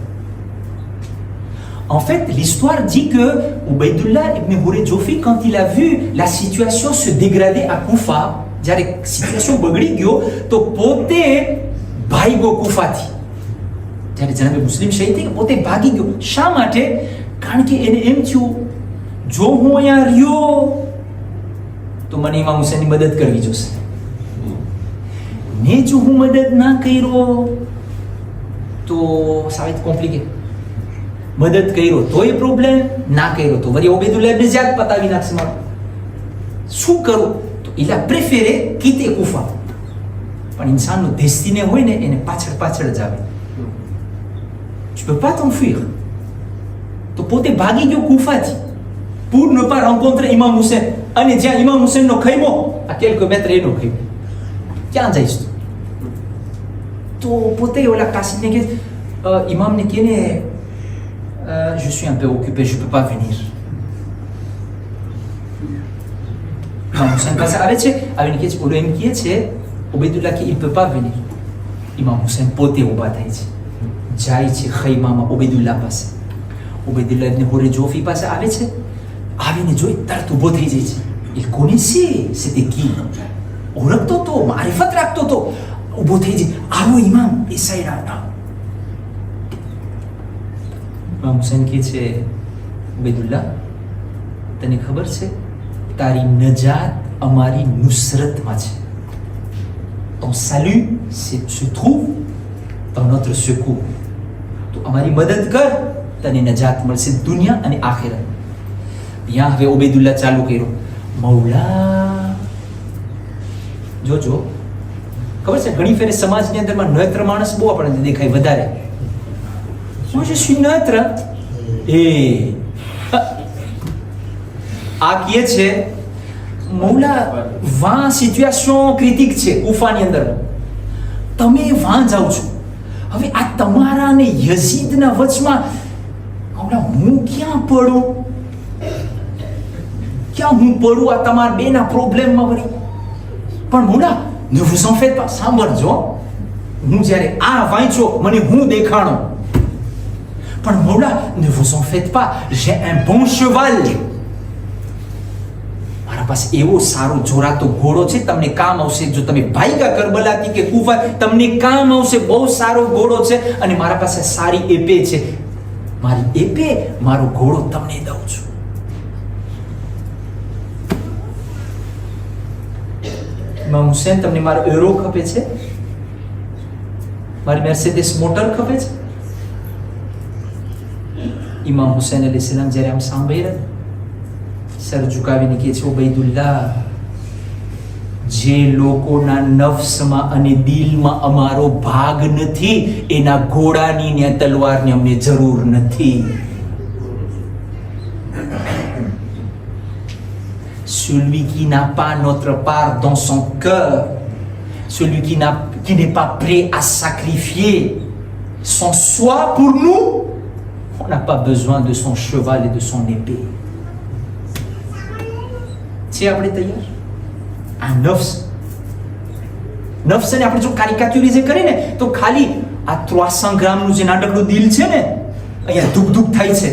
En fait, l'histoire dit que Ubaydullah ibn Hurre Jofi, quand il a vu la situation se dégrader à Koufa, જ્યારે સિચ્યુએશન બગડી ગયો તો પોતે ભાગ્યો કુફાથી. જ્યારે જનાબે મુસ્લિમ શહીદ થઈ પોતે ભાગી ગયો. શા માટે? કારણ કે એને એમ થયું જો હું અહીંયા રહ્યો તો મને ઇમામ હુસૈનની મદદ કરવી જોશે, ને જો હું મદદ ના કર્યો તો સાબિત કોમ્પ્લિકેટ. મદદ કર્યો તોય પ્રોબ્લેમ, ના કર્યો તો વળી ઉબૈદુલ્લાહ ઇબ્ન ઝિયાદ પતાવી નાખશે મારું. શું કરું? તો il a préféré quitter કુફા. પણ ઇન્સાનનું ડેસ્ટિને હોય ને એને પાછળ પાછળ જ આવે. tu peux pas t'enfuir. તો પોતે ભાગી ગયો કુફાથી pour ne pas rencontrer Imam Hussein. અને જ્યાં ઇમામ હુસૈનનો ખૈમો આ quelques mètres એનો ખૈમો, ક્યાં જઈશ તું? તો પોતે ઓલા કાશીને કે ઇમામને કહે ને je suis un peu occupé, je peux pas venir. ઇમામ હુસૈન પાસે આવે છે, આવીને કહે છે ઓલો એમ કહે છે ઉબૈદુલ્લાહ કે il peut pas venir. ઇમામ હુસૈન પોતે ઊભા થાય છે, જાય છે ખૈમામાં ઉબૈદુલ્લાહ પાસે. ઉબૈદુલ્લાહ ઇબ્ન હુર્રે જોફી પાસે આવે છે, આવીને જોઈ તરત ઊભો થઈ જાય છે. il connaissait c'était qui, ઓળખતો તો, મારિફત રાખતો તો. ઊભો થઈ જાય, આવો ઇમામ એ સાઈડ આવતા. ઇમામ હુસૈન કહે છે ઉબૈદુલ્લાહ, તને ખબર છે તારી નજાત અમારી નુસરતમાં છે. ton salut se trouve dans notre secours. તું અમારી મદદ કર, તને નજાત મળશે દુનિયા અને આખિરત. यहाँ હવે ઉબૈદુલ્લાહ ચાલુ કર્યો, મૌલા. જોજો, ખબર છે ઘણી ફેરે સમાજની અંદરમાં નત્ર માણસ બહુ આપણને દેખાય વધારે. Moi je suis neutre. આ કહે છે મૌલા, વાં સિચ્યુએશન ક્રિટિક છે ઉફાની અંદર, તમે વાં જાઓ છો, હવે આ તમારા અને યઝીદના વચમાં મૌલા હું ક્યાં પડું આ તમારા બેના પ્રોબ્લેમમાં વળી. પણ મૌલા ne vous en faites pas, સાંભળજો, હું જ્યારે આ વાંચો મને હું દેખાણો, પણ મૌલા ne vous en faites pas, j'ai un bon cheval. મારા પાસે એવો સારો જોરાતો ઘોડો છે, તમને કામ આવશે. જો તમે ભાઈગા કરબલાથી કે કુફા, તમને કામ આવશે. બહુ સારો ઘોડો છે અને મારા પાસે સારી એપે છે. મારી એપે મારો ઘોડો તમને દઉં છું. ઇમામ હુસેન, તમને મારો એરો ખપે છે? મારી મેર્સેડીસ મોટર ખપે છે? ઇમામ હુસેન અલૈહિ સલામ જ્યારે આમ સાંભળી રહ્યા, સર ઝુકાવીને કહે છે, ઉબૈદુલ્લાહ, જે લોકોના નફ્સમાં અને દિલમાં અમારો ભાગ નથી, એના ઘોડાની ને તલવારની અમને જરૂર નથી. Celui qui n'a pas notre part dans son cœur, celui qui n'est pas prêt à sacrifier son soi pour nous, on n'a pas besoin de son cheval et de son épée. છે આપણે તૈયાર? આ નફ્સને આપણે જો કાર્યકાચ્યુરિઝે કરીએ ને તો ખાલી આ 300 ગ્રામનું જે નાનકડું દિલ છે ને, અહીંયા ધુક ધુક થાય છે.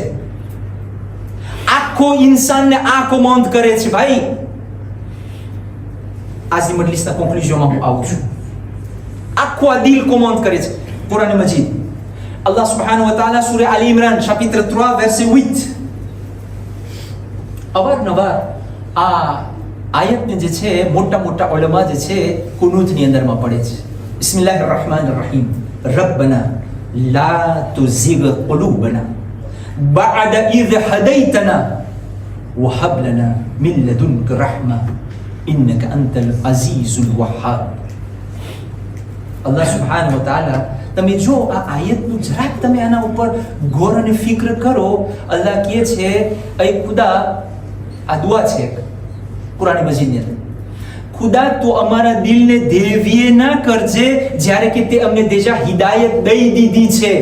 આખો ઇન્સાનને આ કોમાન્ડ કરે છે. ભાઈ, આજની મજલિસના કોન્ક્લુઝનમાં હું આવું છું. આખો આ દિલ કોમાન્ડ કરે છે. કુરાન મજીદ અલ્લાહ સુબ્હાનહુ વ તઆલા સૂરા આલ ઇમરાન chapitre 3 verset 8 અવારનવાર આ આયતને જે છે મોટા મોટા ઉલમા જે છે કુનૂતની અંદરમાં પડે છે. બિસ્મિલ્લાહિર રહમાનિર રહીમ. રબ્બના લા તુઝિગ કુલુબના બઅદ ઇઝ હદૈતના વહબ લના મિન લદુનક રહમા ઇન્નકા અંતલ અઝીઝુલ વહાબ. અલ્લાહ સુબ્હાનહુ વ તઆલા, તમે જો આ આયતનું જરાક તમે આના ઉપર ગૌર અને ફિક્ર કરો. અલ્લાહ કહે છે, એ ખુદા, આ દુઆ છે કુરાન મજીદની અંદર, ખુદા તું અમારા દિલને દેવીએ ના કરજે જ્યારે કે તે અમને દેજા હિદાયત દઈ દીધી છે.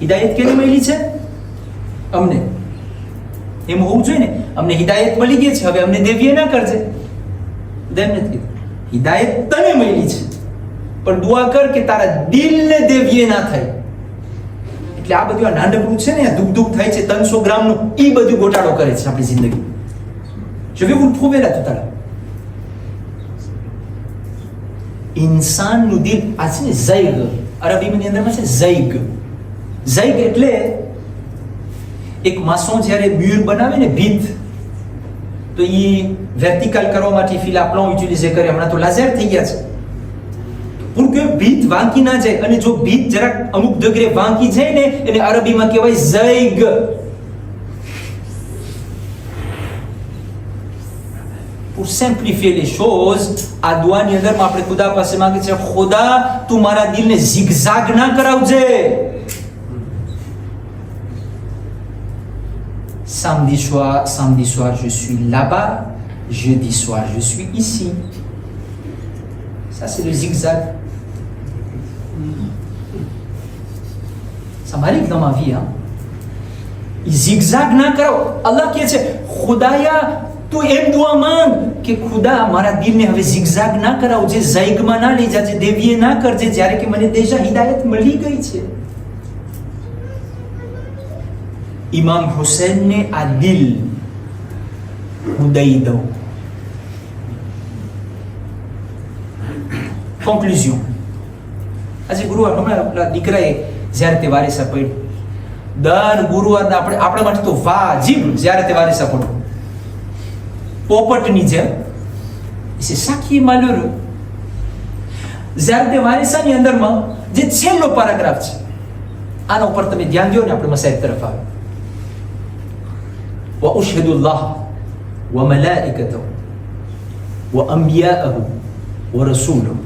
હિદાયત કેને મળી છે? અમને. એમ હોવું જોઈએ ને, અમને હિદાયત મળી ગઈ છે, હવે અમને દેવીએ ના કરજે. તેમ નથી કીધું, હિદાયત તને મળી છે, પણ દુઆ કર કે તારા દિલને દેવીએ ના થાય. એટલે આ બધું આ નાનકડું છે ને, દુઃખ દુઃખ થાય છે 300 ગ્રામનું, એ બધું ગોટાળો કરે છે આપણી જિંદગી. Je vais vous le prouver là tout à l'heure. ઇન્સાનનું દિલ આ છે ને ઝૈગ, અરબીની અંદરમાં છે ઝૈગ. ઝૈગ એટલે એક માસો જ્યારે મ્યુર બનાવે ને, ભીત, તો એ વર્ટિકલ કરવા માટે ફિલ આ પ્લાન યુટિલાઇઝ કરે. હમણાં તો લાઝર થઈ ગયા છે. pour que ભીત વાંકી ના જાય. અને જો ભીત જરાક અમુક ડગરે વાંકી જાય ને, એને અરબીમાં કહેવાય ઝૈગ. pour simplifier les choses, આ દુઆની અંદરમાં આપણે ખુદા પાસે માંગે છે, ખુદા તું મારા દિલને ઝિગઝાગ ના કરાવજે. samedi soir je suis là-bas, jeudi soir je suis ici. Ça c'est le zigzag. ça m'arrive dans ma vie, hein. zigzag ના કરો. અલ્લાહ કહે છે, ખુદાયા તું એમ દુઆ માંગ કે ખુદા મારા દિલને હવે ઝિગઝાગ ના કરાવજે, ઝૈગમાં ના લઈ જાજે, દેવીએ ના કરજે જ્યારે કે મને દેશા હિદાયત મળી ગઈ છે. ઇમામ હુસૈનને આ દિલ હું દઈ દઉં. કોન્ક્લુઝન. આજે ગુરુવાર હમણાં દીકરાએ જ્યારે તે વારેસા પડી, દર ગુરુવારના આપણા માટે તો વાજીબ ઝિયારતે વારિસા પડવું. પોપટની જેમ. C'est ça qui est malheureux. ઝિયારતે વારિસાની અંદરમાં જે છેલ્લો પેરાગ્રાફ છે, આના ઉપર તમે ધ્યાન દો ને આપણે મસાઈલ તરફ આવે. wa ushhidu Allah wa malaikatahu wa anbiya'ahu wa rasulahu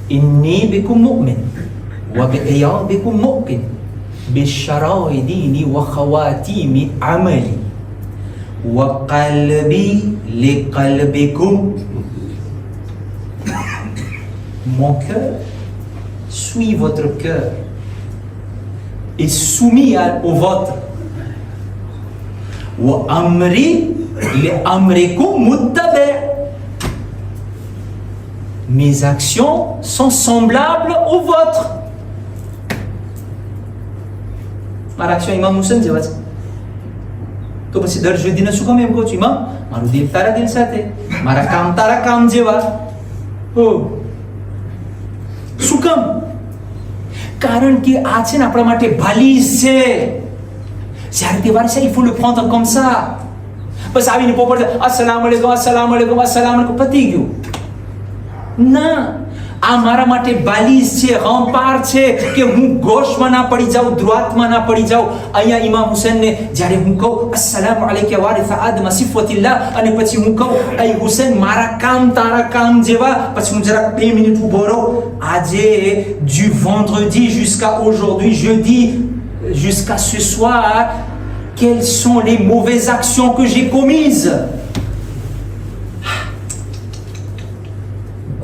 inni bikum mu'min wa bikum mu'min bishara'i dini wa khawatimi amali wa qalbi li qalbikum. Mon cœur suit votre cœur et soumis au vôtre. Wa amri li amrikum muttabi'. Mes actions sont semblables aux vôtres. મારા action ઇમામ હુસેન જેવા છે. તો પછી દર જેદીને શું કામ એમ કહું છું, ઇમામ મારું દિલ તારા દિલ સાથે, મારા કામ તારા કામ જેવા. હો શું કામ? કારણ કે આ છે ને આપણા માટે ભાલીસ છે. જ્યારે તે વારે il faut le prendre comme ça. બસ આવીને પોપટ અસલામ અલૈકુમ અસલામ અલૈકુમ અસલામ અલૈકુમ પતી ગયું. ના, આ મારા માટે બાલીસ છે, રંપાર છે કે હું ગોશમાં ના પડી જાઉં, ધ્રુવાતમાં ના પડી જાઉં. અહીંયા ઇમામ હુસેનને જ્યારે હું કહું અસ્સલામુ અલૈકા વારિસા આદમ સિફવતિલ્લાહ, અને પછી હું કહું અય હુસેન મારા કામ તારા કામ જેવા, પછી હું જરાક 2 મિનિટ ઊભો રહું. આજે du vendredi jusqu'à aujourd'hui, jeudi jusqu'à ce soir, quelles sont les mauvaises actions que j'ai commises?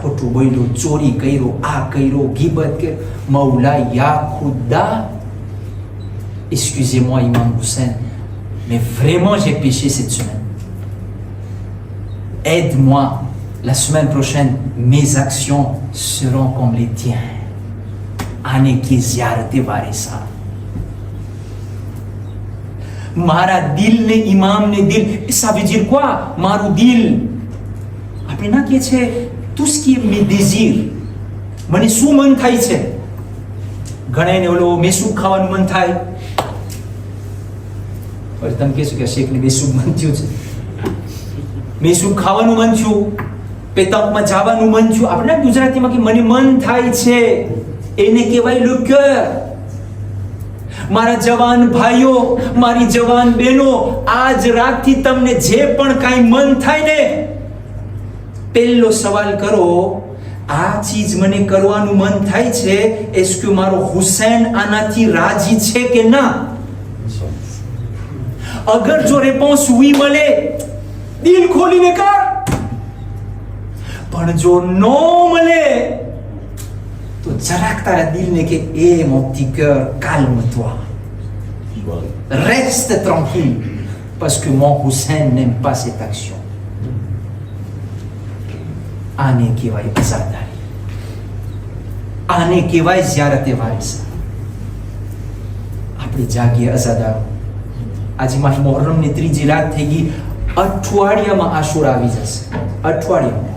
ખોટું બોલ્યો, ચોરી કર્યો, આ કર્યો, ગીબત કર્યો. મૌલા યા ખુદા, excusez-moi Imam Hussein, mais vraiment j'ai péché cette semaine. Aide-moi, la semaine prochaine mes actions seront comme les tiens. આને કે ઝિયારતે વારિસા. મારા દિલને ઇમામને દિલ, ça veut dire quoi? મારું દિલ આપણે ના કહે છે tout ce qui est mes désirs, મને શું મન થાય છે. ઘણાને ઓલો મેસૂબ ખાવાનું મન થાય. હવે તમે કહેશો કે શેખને મેસૂબ મન થયું છે, મેસૂબ ખાવાનું મન થયું, પેતાંકમાં જવાનું મન થયું. આપણે ગુજરાતીમાં કે મને મન થાય છે, એને કહેવાય le cœur. મારા જવાન ભાઈઓ, મારી જવાન બહેનો, આજ રાતથી તમને જે પણ કાંઈ મન થાય ને, પહેલો સવાલ કરો, આ ચીજ મને કરવાનું મન થાય છે, est-ce que મારો હુસૈન આનાથી રાજી છે કે ના? અગર જો રેસ્પોન્સ oui મળે, દિલ ખોલીને કર. પણ જો નો મળે તો જરાક તારા દિલને કે એ mon petit cœur, calme-toi, reste tranquille, parce que mon Hussein n'aime pas cette action. આને કહેવાય અઝાદારી, આને કહેવાય ઝિયારતે વારિસા. આપણે જાગીએ અઝાદારો. આજે મારી મોહરમની 3જી રાત થઈ ગઈ, અઠવાડિયામાં આશુરા આવી જશે. અઠવાડિયામાં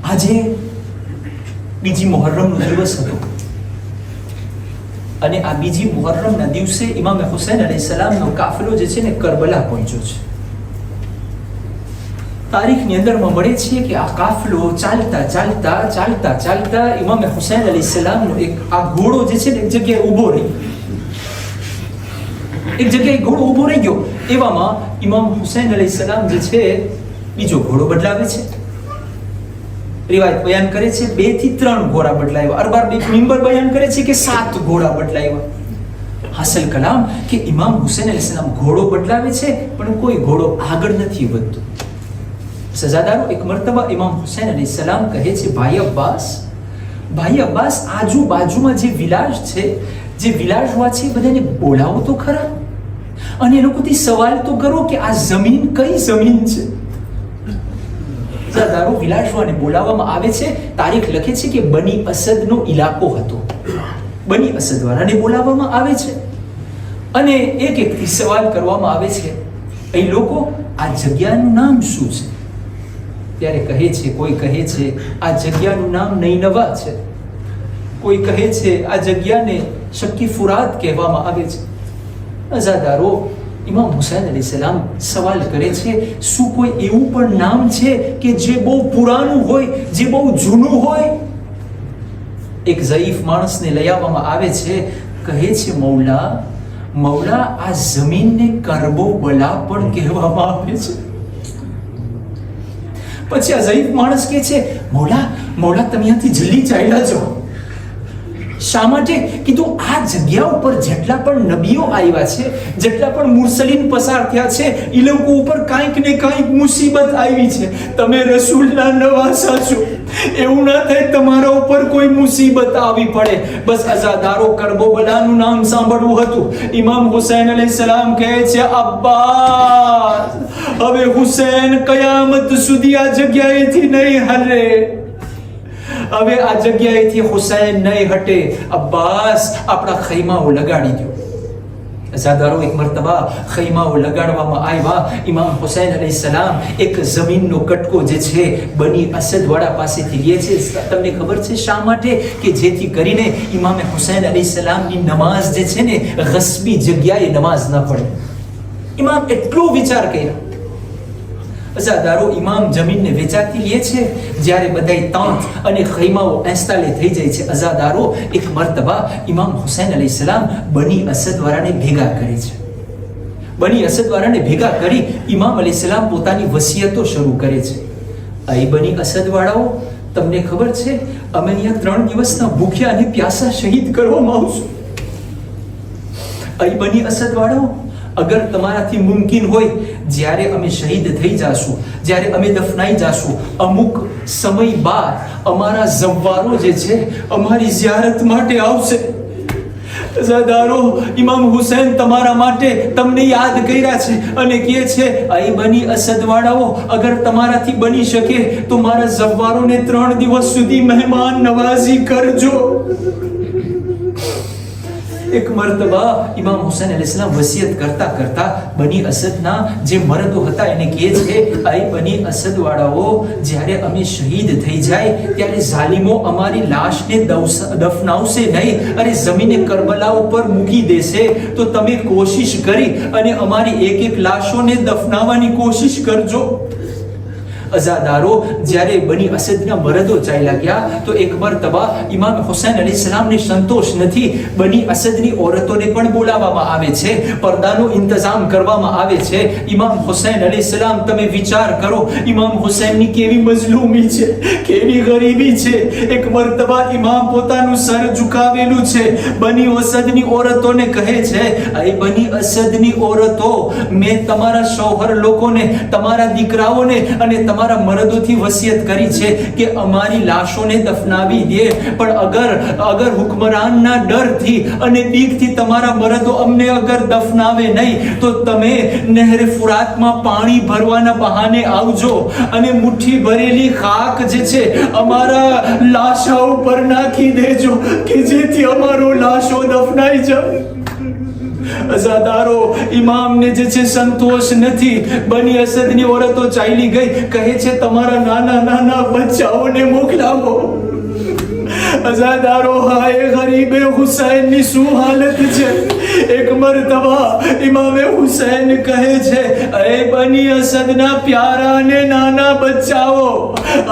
આજે બીજી મોહરમનો દિવસ હતો, અને આ બીજી મોહરમના દિવસે ઇમામ હુસૈન અલૈહિસ્સલામનો કાફલો જે છે ને કરબલા પહોંચ્યો છે. તારીખની અંદરમાં મળે છે કે આ કાફલો ચાલતા ચાલતા ચાલતા ચાલતા ઇમામ હુસૈન અલૈહિસ્સલામનો એક આ ઘોડો જે છે ને એક જગ્યાએ ઊભો રહી, એક જગ્યાએ ઘોડો ઊભો રહી ગયો. એવામાં ઇમામ હુસૈન અલૈહિસ્સલામ જે છે બીજો ઘોડો બદલાવે છે. રિવાયત બયાન કરે છે 2 થી 3 ઘોડા બદલાવ્યા. અરબાર મિંબર બયાન કરે છે કે 7 ઘોડા બદલાવ્યા. હાસલ કલામ કે ઇમામ હુસૈન અલૈહિસ્સલામ ઘોડો બદલાવે છે પણ કોઈ ઘોડો આગળ નથી વધતો. સજાદારો, એક મર્તબા ઇમામ હુસૈન અલૈહિસ્સલામ કહે છે ભાઈ અબ્બાસ, આજુબાજુમાં જે વિલાસ છે, જે વિલાસવા છે, બધાને બોલાવો તો ખરા, અને એ લોકોથી સવાલ તો કરો કે આ જમીન કઈ જમીન છે. સજાદારો, વિલાસવાને બોલાવવામાં આવે છે. તારીખ લખે છે કે બની અસદનો ઇલાકો હતો. બની અસદ વાળાને બોલાવવામાં આવે છે અને એક એકથી સવાલ કરવામાં આવે છે, એ લોકો આ જગ્યાનું નામ શું છે? ત્યારે કહે છે, કોઈ કહે છે આ જગ્યાનું નામ નૈનવા છે, કોઈ કહે છે આ જગ્યાને શક્કી ફુરાત કહેવામાં આવે છે. અઝાદારો, ઇમામ હુસૈન અલૈહિસ્સલામ સવાલ કરે છે, શું કોઈ એવું પણ નામ છે કે જે બહુ પુરાણું હોય, જે બહુ જૂનું હોય? એક ઝઈફ માણસને લઈ આવવામાં આવે છે. કહે છે, મૌલા આ જમીનને કરબો બલા પણ કહેવામાં આવે છે. પછી આ ઝઈફ માણસ કહે છે, મૌલા તમે અહીંયાથી જલ્દી ચાલ્યા જાઓ. શા માટે? કીધું, આ જગ્યા ઉપર જેટલા પણ નબીઓ આવ્યા છે, જેટલા પણ મુરસલીન પસાર થયા છે, એ લોકો ઉપર કાંઈક ને કાંઈક મુસીબત આવી છે. તમે રસૂલના નવાસા છો, એવું ના થાય તમારા ઉપર કોઈ મુસીબત આવી પડે. બસ અઝાદારો, કરબલાનું નામ સાંભળવું હતું. ઇમામ હુસૈન અલૈહિસ્સલામ કહે છે, અબ્બાસ, હવે હુસૈન કયામત સુધી આ જગ્યાએથી નહીં હલે. હવે આ જગ્યાએથી હુસૈન નહીં હટે. અબ્બાસ, આપણા ખૈમાઓ લગાડી દો. અઝાદારો, એક મરતબા ખૈમાઓ લગાડવામાં આવ્યા. ઇમામ હુસૈન અલૈહિસ્સલામ એક જમીનનો કટકો જે છે બની અસદવાળા પાસેથી લે છે. તમને ખબર છે શા માટે? કે જેથી કરીને ઇમામ હુસૈન અલૈહિસ્સલામની નમાઝ જે છે ને, ગસ્બી જગ્યાએ નમાઝ ન પડે. ઇમામ એટલો વિચાર કર્યા. અઝાદારો, ઇમામ જમીનને વેચાતી લે છે. જ્યારે બધાય તાંત અને ખૈમાઓ ઇન્સ્ટોલ થઈ જાય છે, અઝાદારો, એક મરતબા ઇમામ હુસૈન અલૈહિસ્સલામ બની અસદવાળાને ભેગા કરે છે. બની અસદવાળાને ભેગા કરી ઇમામ અલૈહિસ્સલામ પોતાની વસિયતો શરૂ કરે છે. અહીં બની અસદવાળાઓ, તમને ખબર છે, અમે અહીંયા 3 દિવસના ભૂખ્યા અને પ્યાસા શહીદ કરવામાં આવશું. અહીં બની અસદવાળાઓ, અગર તમારાથી મુમકિન હોય, જ્યારે અમે શહીદ થઈ જાશું, જ્યારે અમે દફનાઈ જાશું, અમુક સમય બાદ અમારા ઝવ્વારો જે છે અમારી ઝિયારત માટે આવશે. અઝાદારો, ઇમામ હુસૈન તમારા માટે તમને યાદ કર્યા છે અને કહે છે, અહીં બની અસદવાળાઓ, અગર તમારાથી બની શકે તો મારા ઝવ્વારોને 3 દિવસ સુધી મહેમાન નવાઝી કરજો. એક મરતબા ઇમામ હુસૈન અલૈહિસ્સલામ વસિયત કરતા કરતા બની અસદના જે મરદો હતા એને કહે છે, અહીં બની અસદવાળાઓ, જ્યારે અમે શહીદ થઈ જાય ત્યારે ઝાલિમો અમારી લાશને દફનાવશે નહીં, અને જમીને કરબલા ઉપર મૂકી દેશે. તો તમે કોશિશ કરી અને અમારી એક લાશોને દફનાવવાની કોશિશ કરજો. અઝાદારો, જ્યારે બની અસદના મરદો ચાલ્યા ગયા તો એક મરતબા ઇમામ હુસૈન અલૈહિસ્સલામને સંતોષ નથી. બની અસદની ઓરતોને પણ બોલાવવામાં આવે છે, પડદાનો ઇંતજામ કરવામાં આવે છે. ઇમામ હુસૈન અલૈહિસ્સલામ, તમે વિચાર કરો, ઇમામ હુસૈનની કેવી મઝલૂમી છે, કેવી ગરીબી છે. એક મરતબા ઇમામ પોતાનું સર ઝુકાવેલું છે. બની અસદની ઓરતોને કહે છે, એ બની અસદની ઓરતો, મેં તમારા શૌહર લોકોને, તમારા દીકરાઓને અને તમારા મરદોથી વસિયત કરી છે કે અમારી લાશોને દફનાવી દે, પણ અગર હુકમરાનના ડરથી અને બીકથી તમારા મરદો અમને અગર દફનાવે નહીં તો તમે નહેરે ફુરાતમાં પાણી ભરવાના બહાને આવજો અને મુઠ્ઠી ભરેલી ખાક જે છે અમારા લાશા ઉપર નાખી દેજો કે જેથી અમારો લાશો દફનાઈ જાય. અઝાદારો, ઇમામને જે છે સંતોષ નથી. બની અસદની ઓરતો ચાલી ગઈ. કહે છે, તમારા નાના બચ્ચાઓને મોકલાવો. અઝાદારો, હાય ગરીબે હુસૈનની શું હાલત છે. એક મરતબા ઇમામે હુસૈન કહે છે, એ બની અસદના પ્યારા અને નાના બચ્ચાઓ,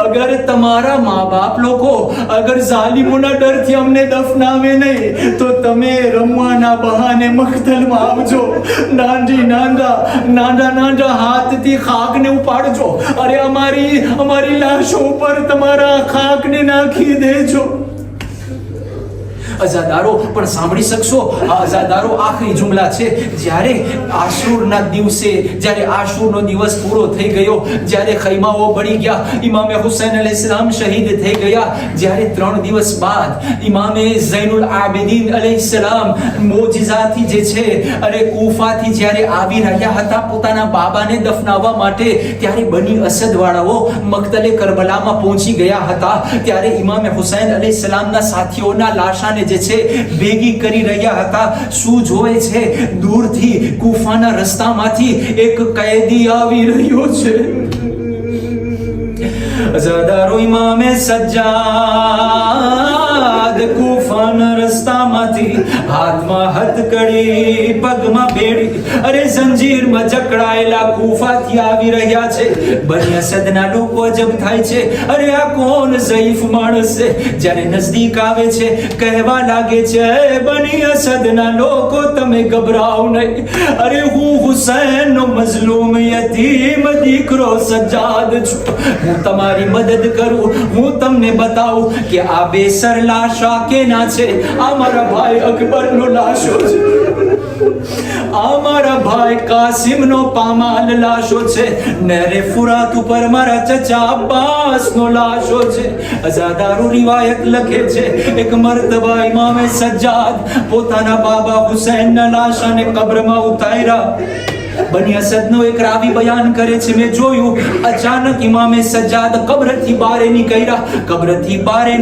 અગર તમારા મા બાપ લોકો અગર ઝાલિમોના ડરથી અમને દફનાવે નહીં તો તમે રમવાના બહાને મખતલમાં આવજો. નાના હાથથી ખાકને ઉપાડજો. અરે અમારી લાશો ઉપર તમારા ખાકને નાખી દેજો. અઝાદારો, પણ સાંભળી શકશો, આ અઝાદારો આખરી જુમલા છે. જ્યારે આશુરના દિવસે, જ્યારે આશુરનો દિવસ પૂરો થઈ ગયો, જ્યારે ખૈમાઓ બળી ગયા, ઇમામે હુસૈન અલૈહિસ્સલામ શહીદ થઈ ગયા, જ્યારે 3 દિવસ બાદ ઇમામે ઝૈનુલ આબિદીન અલૈહિસ્સલામ મોજિઝાથી જે છે અને કૂફાથી જ્યારે આવી રહ્યા હતા પોતાના બાબાને દફનાવવા માટે, ત્યારે બની અસદવાળાઓ મક્તલે કરબલામાં પહોંચી ગયા હતા. ત્યારે ઇમામે હુસૈન અલૈહિસ્સલામના સાથીઓના લાશાને જે છે ભેગી કરી રહ્યા હતા. શું જોવે છે? દૂરથી કૂફાના રસ્તામાંથી એક કૈદી આવી રહ્યો છે. અઝાદારો, ઇમામે સજ્જાદ કૂફા હાથમાં હથકડી, પગમાં બેડી, અરે જંજીરમાં જકડાયેલા કૂફાથી આવી રહ્યા છે. બની અસદના લોકો અજબ થાય છે, અરે આ કોણ ઝઈફ માણસ છે. જ્યારે નજદીક આવે છે કહેવા લાગે છે, બની અસદના લોકો તમે ગભરાઓ નહીં, અરે હું હુસૈનનો મઝલૂમ યતીમ દીકરો સજ્જાદ છું. હું તમારી મદદ કરું, હું તમને બતાવું કે આ બેસર લાશા કેના છે. આ મારા ભાઈ અકબરનો લાશો છે, આ મારા ભાઈ કાસિમનો પામાલ લાશો છે. નહેરે ફુરાત ઉપર મારા ચચા અબ્બાસનો લાશો છે. અઝાદારો રિવાયત લખે છે, એક મર્તબા ઇમામે સજ્જાદ પોતાના બાબા હુસૈનના લાશાને કબ્રમાં ઉતાર્યા. બની અસદનો એક રાવી બયાન કરે છે, મેં જોયું અચાનક ઇમામે સજ્જાદ કબ્રથી બહાર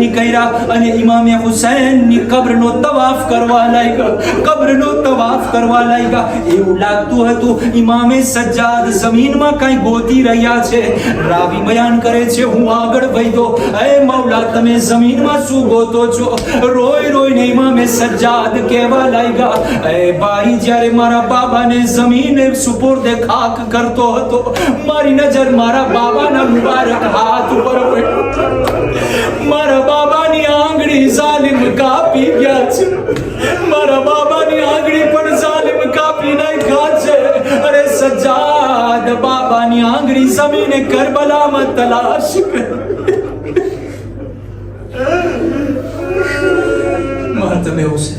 નીકળ્યા અને ઇમામે હુસૈનની કબ્રનો તવાફ કરવા લાગ્યા. એવું લાગતું હતું ઇમામે સજ્જાદ જમીનમાં કંઈ ગોતી રહ્યા છે. રાવી બયાન કરે છે, હું આગળ વધ્યો, એ મૌલા તમે જમીનમાં શું ગોતો છો? રોઈને ઇમામે સજ્જાદ કહેવા લાગ્યા, એ ભાઈ જ્યારે મારા બાબાને જમીને સુપુર્દે ખાક કરતો હતો, મારી નજર મારા બાબાના મુબારક હાથ ઉપર પડી. મારા બાબાની આંગળી ઝાલિમ કાપી ગયા છે, મારા બાબાની આંગળી પણ ઝાલિમ કાપી નાખ્યા છે. અરે સજ્જાદ બાબાની આંગળી જમીને કરબલામાં તલાશ કરી. માતમે હુસૈન